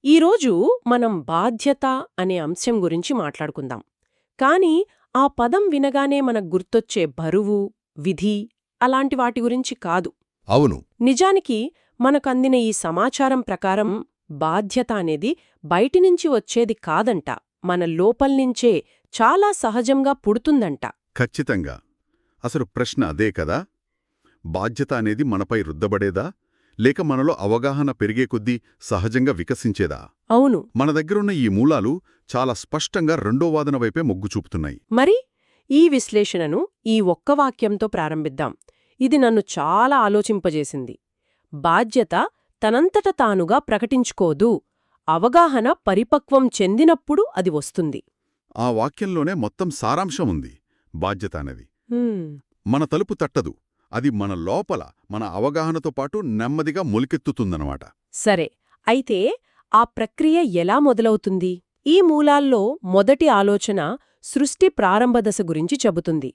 ఈరోజు మనం బాధ్యత అనే అంశం గురించి మాట్లాడుకుందాం. కానీ ఆ పదం వినగానే మనకు గుర్తొచ్చే బరువు, విధి అలాంటి వాటి గురించి కాదు. అవును. నిజానికి మనకందిన ఈ సమాచారం ప్రకారం బాధ్యత అనేది బయటినుంచి వచ్చేది కాదంట, మన లోపల్నించే చాలా సహజంగా పుడుతుందంట. ఖచ్చితంగా. అసలు ప్రశ్న అదే కదా. బాధ్యత అనేది మనపై రుద్దబడేదా, లేక మనలో అవగాహన పెరిగే కొద్దీ సహజంగా వికసించేదా? అవును. మన దగ్గరున్న ఈ మూలాలు చాలా స్పష్టంగా రెండో వాదన వైపే మొగ్గు చూపుతున్నాయి. మరి ఈ విశ్లేషణను ఈ ఒక్క వాక్యంతో ప్రారంభిద్దాం. ఇది నన్ను చాలా ఆలోచింపజేసింది. బాధ్యత తనంతట తానుగా ప్రకటించుకోదు, అవగాహన పరిపక్వం చెందినప్పుడు అది వస్తుంది. ఆ వాక్యంలోనే మొత్తం సారాంశం ఉంది. బాధ్యత అనేది హ్మ్, మన తలుపు తట్టదు. అది మన లోపల మన అవగాహనతో పాటు నెమ్మదిగా మొలికెత్తుతుందన్నమాట. సరే, అయితే ఆ ప్రక్రియ ఎలా మొదలవుతుంది? ఈ మూలాల్లో మొదటి ఆలోచన సృష్టి ప్రారంభదశ గురించి చెబుతుంది.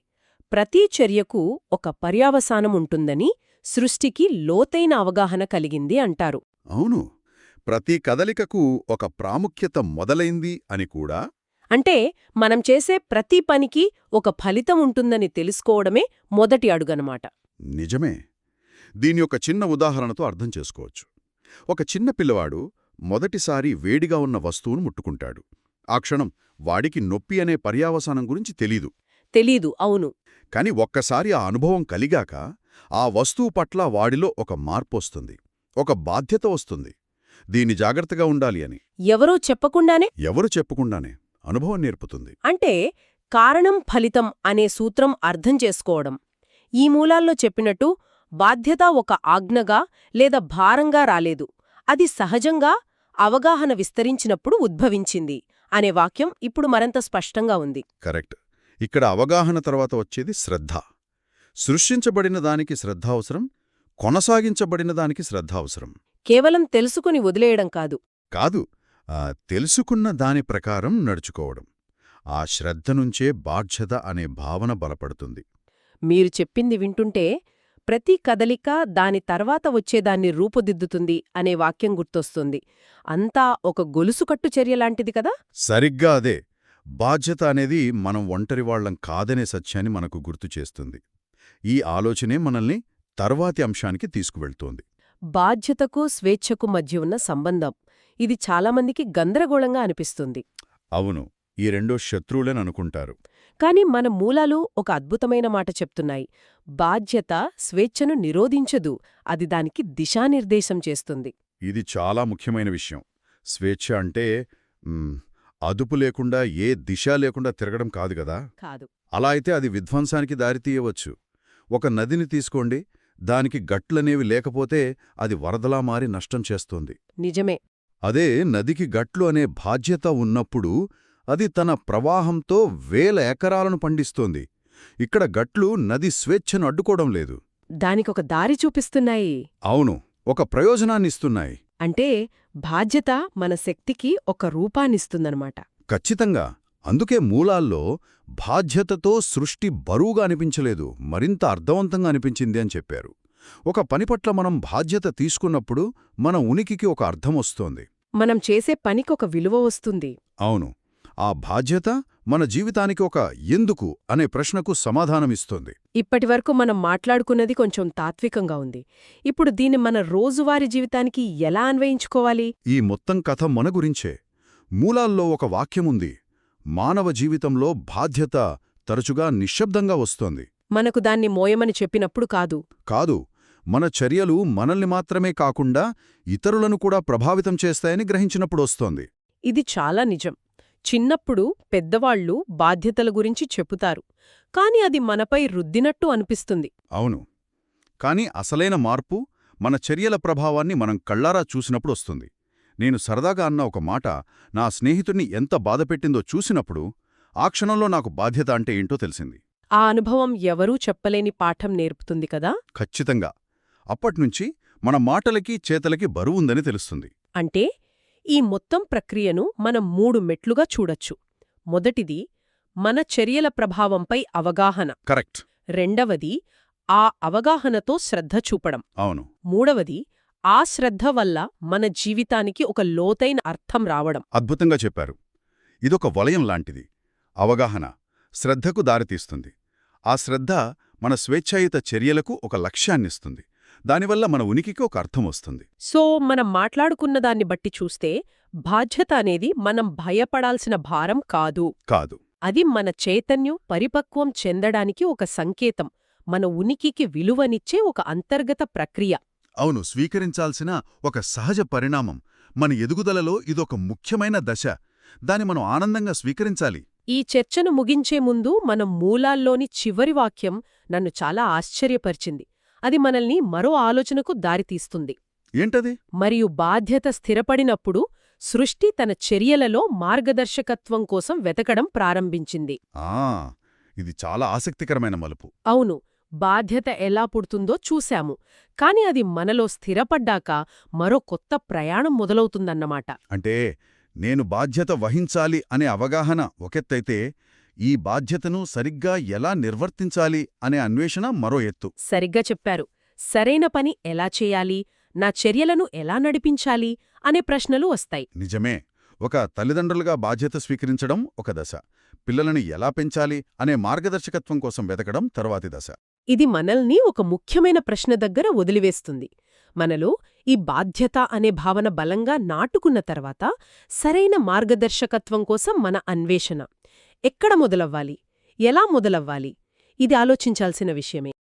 ప్రతి చర్యకు ఒక పర్యావసానం ఉంటుందని, సృష్టికి లోతైన అవగాహన కలిగింది అంటారు. అవును. ప్రతి కదలికకు ఒక ప్రాముఖ్యత మొదలైంది అని కూడా. అంటే మనం చేసే ప్రతి పనికి ఒక ఫలితం ఉంటుందని తెలుసుకోవడమే మొదటి అడుగనమాట. నిజమే. దీని ఒక చిన్న ఉదాహరణతో అర్థం చేసుకోవచ్చు. ఒక చిన్న పిల్లవాడు మొదటిసారి వేడిగా ఉన్న వస్తువును ముట్టుకుంటాడు. ఆ క్షణం వాడికి నొప్పి అనే పర్యావసానం గురించి తెలీదు. తెలీదు, అవును. కాని ఒక్కసారి ఆ అనుభవం కలిగాక ఆ వస్తువు పట్ల వాడిలో ఒక మార్పొస్తుంది. ఒక బాధ్యత వస్తుంది. దీన్ని జాగ్రత్తగా ఉండాలి అని. ఎవరో చెప్పకుండానే. ఎవరు చెప్పకుండానే అనుభవం నేర్పుతుంది. అంటే కారణం ఫలితం అనే సూత్రం అర్థం చేసుకోవడం. ఈ మూలాల్లో చెప్పినట్టు బాధ్యత ఒక ఆజ్ఞగా లేదా భారంగా రాలేదు, అది సహజంగా అవగాహన విస్తరించినప్పుడు ఉద్భవించింది అనే వాక్యం ఇప్పుడు మరింత స్పష్టంగా ఉంది. కరెక్ట్. ఇక్కడ అవగాహన తర్వాత వచ్చేది శ్రద్ధ. సృష్టించబడిన దానికి శ్రద్ధ అవసరం, కొనసాగించబడిన దానికి శ్రద్ధ అవసరం. కేవలం తెలుసుకుని వదిలేయడం కాదు. కాదు, తెలుసుకున్న దాని ప్రకారం నడుచుకోవడం. ఆ శ్రద్ధ నుంచే బాధ్యత అనే భావన బలపడుతుంది. మీరు చెప్పింది వింటుంటే ప్రతి కదలిక దాని తర్వాత వచ్చేదాన్ని రూపుదిద్దుతుంది అనే వాక్యం గుర్తొస్తుంది. అంతా ఒక గొలుసుకట్టు చర్యలాంటిది కదా. సరిగ్గా అదే. బాధ్యత అనేది మనం ఒంటరివాళ్లం కాదనే సత్యాన్ని మనకు గుర్తుచేస్తుంది. ఈ ఆలోచనే మనల్ని తర్వాతి అంశానికి తీసుకువెళ్తోంది. బాధ్యతకు స్వేచ్ఛకు మధ్య ఉన్న సంబంధం. ఇది చాలామందికి గందరగోళంగా అనిపిస్తుంది. అవును. ఈ రెండో శత్రువులేననుకుంటారు. కాని మన మూలాలు ఒక అద్భుతమైన మాట చెప్తున్నాయి. బాధ్యత స్వేచ్ఛను నిరోధించదు, అది దానికి దిశానిర్దేశం చేస్తుంది. ఇది చాలా ముఖ్యమైన విషయం. స్వేచ్ఛ అంటే అదుపు లేకుండా ఏ దిశ లేకుండా తిరగడం కాదు గదా. కాదు. అలా అయితే అది విధ్వంసానికి దారితీయవచ్చు. ఒక నదిని తీసుకోండి, దానికి గట్లనేవి లేకపోతే అది వరదలా మారి నష్టం చేస్తోంది. నిజమే. అదే నదికి గట్లు అనే బాధ్యత ఉన్నప్పుడు అది తన ప్రవాహంతో వేల ఎకరాలను పండిస్తోంది. ఇక్కడ గట్లు నది స్వేచ్ఛను అడ్డుకోవడం లేదు. దానికొక దారి చూపిస్తున్నాయి. అవును, ఒక ప్రయోజనాన్నిస్తున్నాయి. అంటే బాధ్యత మన శక్తికి ఒక రూపాన్నిస్తుందన్నమాట. ఖచ్చితంగా. అందుకే మూలాల్లో బాధ్యతతో సృష్టి బరువుగా అనిపించలేదు, మరింత అర్థవంతంగా అనిపించింది అని చెప్పారు. ఒక పనిపట్ల మనం బాధ్యత తీసుకున్నప్పుడు మన ఉనికికి ఒక అర్థం వస్తోంది. మనం చేసే పనికొక విలువ వస్తుంది. అవును. ఆ బాధ్యత మన జీవితానికి ఒక ఎందుకు అనే ప్రశ్నకు సమాధానమిస్తోంది. ఇప్పటివరకు మనం మాట్లాడుకున్నది కొంచెం తాత్వికంగా ఉంది. ఇప్పుడు దీన్ని మన రోజువారీ జీవితానికి ఎలా అన్వయించుకోవాలి? ఈ మొత్తం కథ మన గురించే. మూలాల్లో ఒక వాక్యముంది. మానవ జీవితంలో బాధ్యత తరచుగా నిశ్శబ్దంగా వస్తోంది. మనకు దాన్ని మోయమని చెప్పినప్పుడు కాదు. కాదు, మన చర్యలు మనల్ని మాత్రమే కాకుండా ఇతరులను కూడా ప్రభావితం చేస్తాయని గ్రహించినప్పుడు వస్తోంది. ఇది చాలా నిజం. చిన్నప్పుడు పెద్దవాళ్లు బాధ్యతల గురించి చెప్పుతారు, కాని అది మనపై రుద్దినట్టు అనిపిస్తుంది. అవును. కాని అసలైన మార్పు మన చర్యల ప్రభావాన్ని మనం కళ్ళారా చూసినప్పుడు వస్తుంది. నేను సరదాగా అన్న ఒక మాట నా స్నేహితుణ్ణి ఎంత బాధపెట్టిందో చూసినప్పుడు ఆ క్షణంలో నాకు బాధ్యత అంటే ఏంటో తెలిసింది. ఆ అనుభవం ఎవరూ చెప్పలేని పాఠం నేర్పుతుంది కదా. ఖచ్చితంగా. అప్పట్నుంచి మన మాటలకి చేతలకి బరువుందని తెలుస్తుంది. అంటే ఈ మొత్తం ప్రక్రియను మనం 3 మెట్లుగా చూడొచ్చు. మొదటిది మన చర్యల ప్రభావంపై అవగాహన. కరెక్ట్. రెండవది ఆ అవగాహనతో శ్రద్ధ చూపడం. అవును. మూడవది ఆ శ్రద్ధ వల్ల మన జీవితానికి ఒక లోతైన అర్థం రావడం. అద్భుతంగా చెప్పారు. ఇదొక వలయం లాంటిది. అవగాహన శ్రద్ధకు దారితీస్తుంది. ఆ శ్రద్ధ మన స్వేచ్ఛాయుత చర్యలకు ఒక లక్ష్యాన్నిస్తుంది. దానివల్ల మన ఉనికికి ఒక అర్థం వస్తుంది. సో మనం మాట్లాడుకున్న దాన్ని బట్టి చూస్తే బాధ్యత అనేది మనం భయపడాల్సిన భారం కాదు. కాదు. అది మన చైతన్యం పరిపక్వం చెందడానికి ఒక సంకేతం, మన ఉనికికి విలువనిచ్చే ఒక అంతర్గత ప్రక్రియ. అవును, స్వీకరించాల్సిన ఒక సహజ పరిణామం. మన ఎదుగుదలలో ఇదొక ముఖ్యమైన దశ. దాన్ని మనం ఆనందంగా స్వీకరించాలి. ఈ చర్చను ముగించే ముందు మనం మూలాల్లోని చివరి వాక్యం నన్ను చాలా ఆశ్చర్యపరిచింది. అది మనల్ని మరో ఆలోచనకు దారితీస్తుంది. ఏంటది? మరియు బాధ్యత స్థిరపడినప్పుడు సృష్టి తన చర్యలలో మార్గదర్శకత్వం కోసం వెతకడం ప్రారంభించింది. ఇది చాలా ఆసక్తికరమైన మలుపు. అవును, బాధ్యత ఎలా పుడుతుందో చూశాము, కాని అది మనలో స్థిరపడ్డాక మరో కొత్త ప్రయాణం మొదలవుతుందన్నమాట. అంటే నేను బాధ్యత వహించాలి అనే అవగాహన ఒకెత్తైతే, ఈ బాధ్యతను సరిగ్గా ఎలా నిర్వర్తించాలి అనే అన్వేషణ మరో ఎత్తు. సరిగ్గా చెప్పారు. సరైన పని ఎలా చేయాలి, నా చర్యలను ఎలా నడిపించాలి అనే ప్రశ్నలు వస్తాయి. నిజమే. ఒక తల్లిదండ్రులుగా బాధ్యత స్వీకరించడం ఒక దశ. పిల్లలను ఎలా పెంచాలి అనే మార్గదర్శకత్వం కోసం వెతకడం తరువాతి దశ. ఇది మనల్ని ఒక ముఖ్యమైన ప్రశ్న దగ్గర వదిలివేస్తుంది. మనలో ఈ బాధ్యత అనే భావన బలంగా నాటుకున్న తర్వాత సరైన మార్గదర్శకత్వం కోసం మన అన్వేషణ ఎక్కడ మొదలవ్వాలి, ఎలా మొదలవ్వాలి, ఇది ఆలోచించాల్సిన విషయమే.